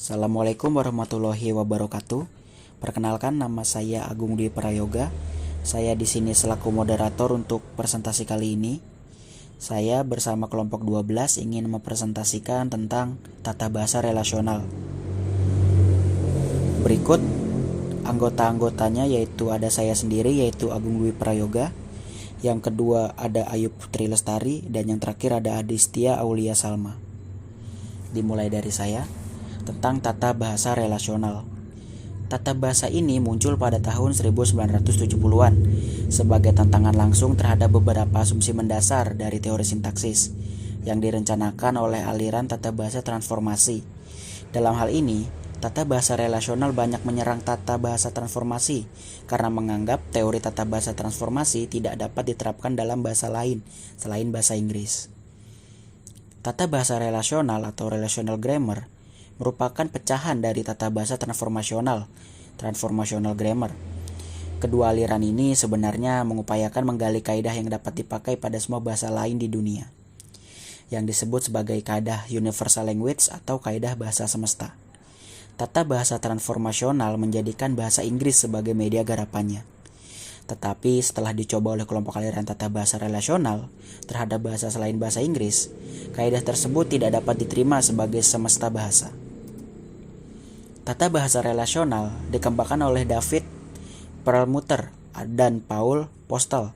Assalamualaikum warahmatullahi wabarakatuh. Perkenalkan, nama saya Agung Dwi Prayoga. Saya di sini selaku moderator untuk presentasi kali ini. Saya bersama kelompok 12 ingin mempresentasikan tentang tata bahasa relasional. Berikut anggota-anggotanya, yaitu ada saya sendiri, yaitu Agung Dwi Prayoga. Yang kedua ada Ayu Putri Lestari, dan yang terakhir ada Adistia Aulia Salma. Dimulai dari saya tentang tata bahasa relasional. Tata bahasa ini muncul pada tahun 1970-an sebagai tantangan langsung terhadap beberapa asumsi mendasar dari teori sintaksis yang direncanakan oleh aliran tata bahasa transformasi. Dalam hal ini, tata bahasa relasional banyak menyerang tata bahasa transformasi karena menganggap teori tata bahasa transformasi tidak dapat diterapkan dalam bahasa lain selain bahasa Inggris. Tata bahasa relasional atau relational grammar merupakan pecahan dari tata bahasa transformasional grammar. Kedua aliran ini sebenarnya mengupayakan menggali kaidah yang dapat dipakai pada semua bahasa lain di dunia, yang disebut sebagai kaidah universal language atau kaidah bahasa semesta. Tata bahasa transformasional menjadikan bahasa Inggris sebagai media garapannya. Tetapi setelah dicoba oleh kelompok aliran tata bahasa relasional terhadap bahasa selain bahasa Inggris, kaidah tersebut tidak dapat diterima sebagai semesta bahasa. Tata bahasa relasional dikembangkan oleh David Perlmutter dan Paul Postel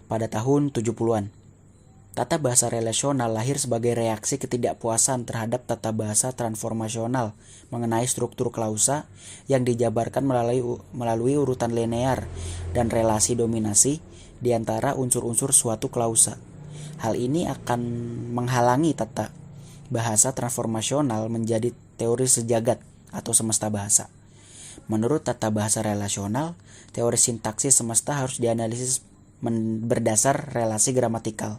pada tahun 70-an. Tata bahasa relasional lahir sebagai reaksi ketidakpuasan terhadap tata bahasa transformasional mengenai struktur klausa yang dijabarkan melalui urutan linear dan relasi dominasi di antara unsur-unsur suatu klausa. Hal ini akan menghalangi tata bahasa transformasional menjadi teori sejagat atau semesta bahasa. Menurut tata bahasa relasional, teori sintaksis semesta harus dianalisis berdasar relasi gramatikal.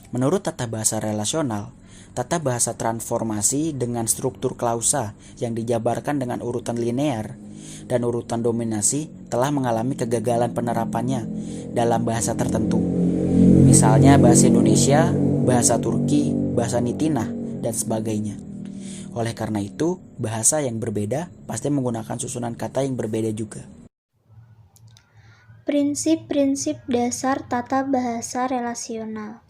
Menurut tata bahasa relasional, tata bahasa transformasi dengan struktur klausa yang dijabarkan dengan urutan linear dan urutan dominasi telah mengalami kegagalan penerapannya dalam bahasa tertentu. Misalnya bahasa Indonesia, bahasa Turki, bahasa Nitinah, dan sebagainya. Oleh karena itu, bahasa yang berbeda pasti menggunakan susunan kata yang berbeda juga. Prinsip-prinsip dasar tata bahasa relasional.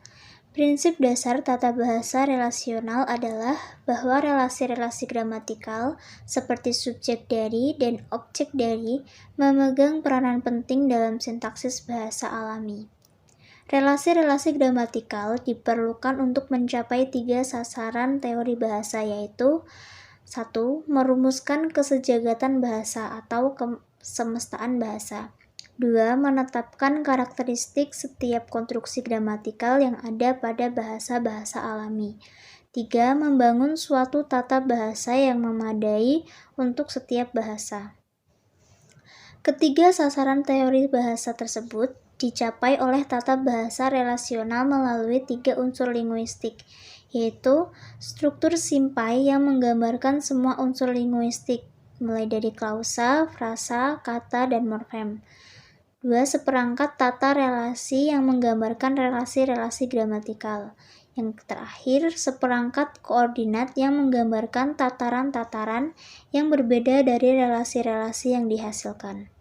Prinsip dasar tata bahasa relasional adalah bahwa relasi-relasi gramatikal seperti subjek dari dan objek dari memegang peranan penting dalam sintaksis bahasa alami. Relasi-relasi gramatikal diperlukan untuk mencapai 3 sasaran teori bahasa, yaitu 1. Merumuskan kesejagatan bahasa atau kesemestaan bahasa. 2. Menetapkan karakteristik setiap konstruksi gramatikal yang ada pada bahasa-bahasa alami. 3. Membangun suatu tata bahasa yang memadai untuk setiap bahasa. Ketiga sasaran teori bahasa tersebut dicapai oleh tata bahasa relasional melalui 3 unsur linguistik, yaitu struktur simpai yang menggambarkan semua unsur linguistik, mulai dari klausa, frasa, kata, dan morfem. 2. Seperangkat tata relasi yang menggambarkan relasi-relasi gramatikal. Yang terakhir, seperangkat koordinat yang menggambarkan tataran-tataran yang berbeda dari relasi-relasi yang dihasilkan.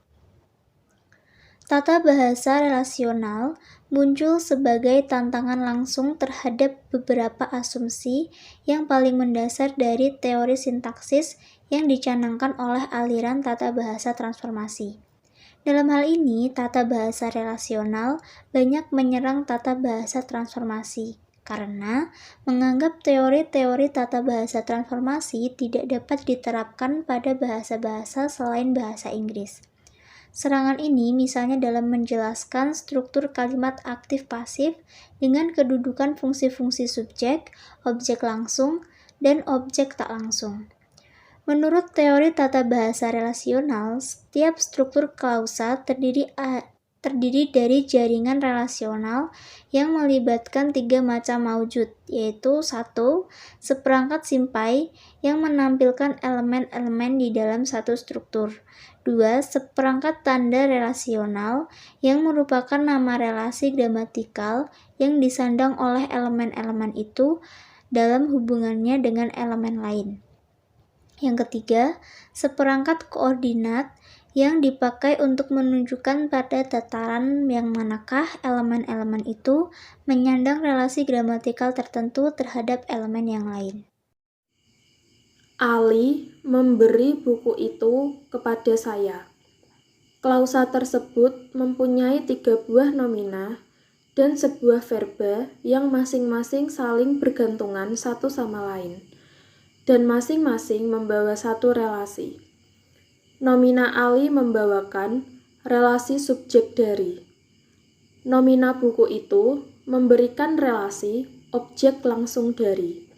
Tata bahasa relasional muncul sebagai tantangan langsung terhadap beberapa asumsi yang paling mendasar dari teori sintaksis yang dicanangkan oleh aliran tata bahasa transformasi. Dalam hal ini, tata bahasa relasional banyak menyerang tata bahasa transformasi karena menganggap teori-teori tata bahasa transformasi tidak dapat diterapkan pada bahasa-bahasa selain bahasa Inggris. Serangan ini misalnya dalam menjelaskan struktur kalimat aktif-pasif dengan kedudukan fungsi-fungsi subjek, objek langsung, dan objek tak langsung. Menurut teori tata bahasa relasional, setiap struktur klausa terdiri dari jaringan relasional yang melibatkan 3 macam maujud, yaitu 1. Seperangkat simpai yang menampilkan elemen-elemen di dalam satu struktur. 2. Seperangkat tanda relasional yang merupakan nama relasi gramatikal yang disandang oleh elemen-elemen itu. dalam hubungannya dengan elemen lain. Yang ketiga, seperangkat koordinat yang dipakai untuk menunjukkan pada tataran yang manakah elemen-elemen itu menyandang relasi gramatikal tertentu terhadap elemen yang lain. Ali memberi buku itu kepada saya. Klausa tersebut mempunyai 3 buah nomina dan sebuah verba yang masing-masing saling bergantungan satu sama lain, dan masing-masing membawa satu relasi. Nomina Ali membawakan relasi subjek dari. Nomina buku itu memberikan relasi objek langsung dari.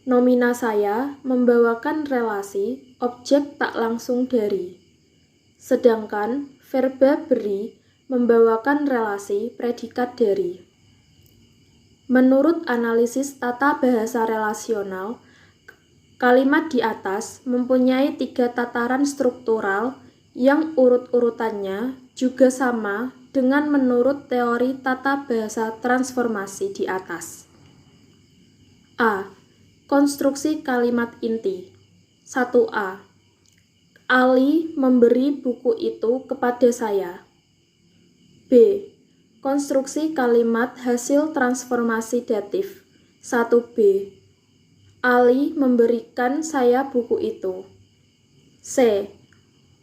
Nomina saya membawakan relasi objek tak langsung dari. Sedangkan verba beri membawakan relasi predikat dari. Menurut analisis tata bahasa relasional, kalimat di atas mempunyai 3 tataran struktural yang urut-urutannya juga sama dengan menurut teori tata bahasa transformasi di atas. A. Konstruksi kalimat inti. 1a. Ali memberi buku itu kepada saya. B. Konstruksi kalimat hasil transformasi datif. 1b. Ali memberikan saya buku itu. C.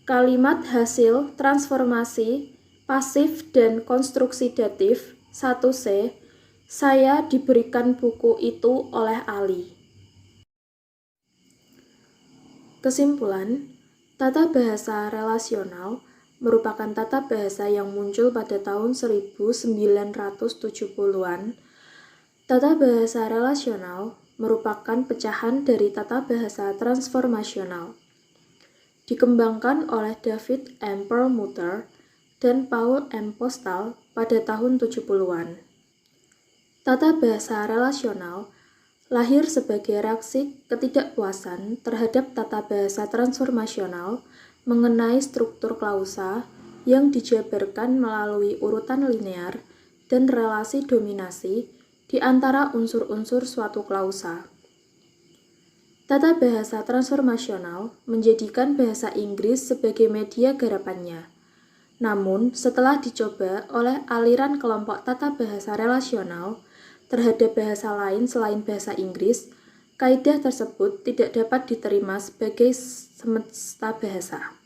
Kalimat hasil transformasi pasif dan konstruksi datif. 1c. Saya diberikan buku itu oleh Ali. Kesimpulan, tata bahasa relasional merupakan tata bahasa yang muncul pada tahun 1970-an. Tata bahasa relasional merupakan pecahan dari tata bahasa transformasional. Dikembangkan oleh David M. Perlmutter dan Paul M. Postal pada tahun 70-an. Tata bahasa relasional lahir sebagai reaksi ketidakpuasan terhadap tata bahasa transformasional mengenai struktur klausa yang dijabarkan melalui urutan linear dan relasi dominasi di antara unsur-unsur suatu klausa. Tata bahasa transformasional menjadikan bahasa Inggris sebagai media garapannya. Namun, setelah dicoba oleh aliran kelompok tata bahasa relasional terhadap bahasa lain selain bahasa Inggris, kaidah tersebut tidak dapat diterima sebagai semesta bahasa.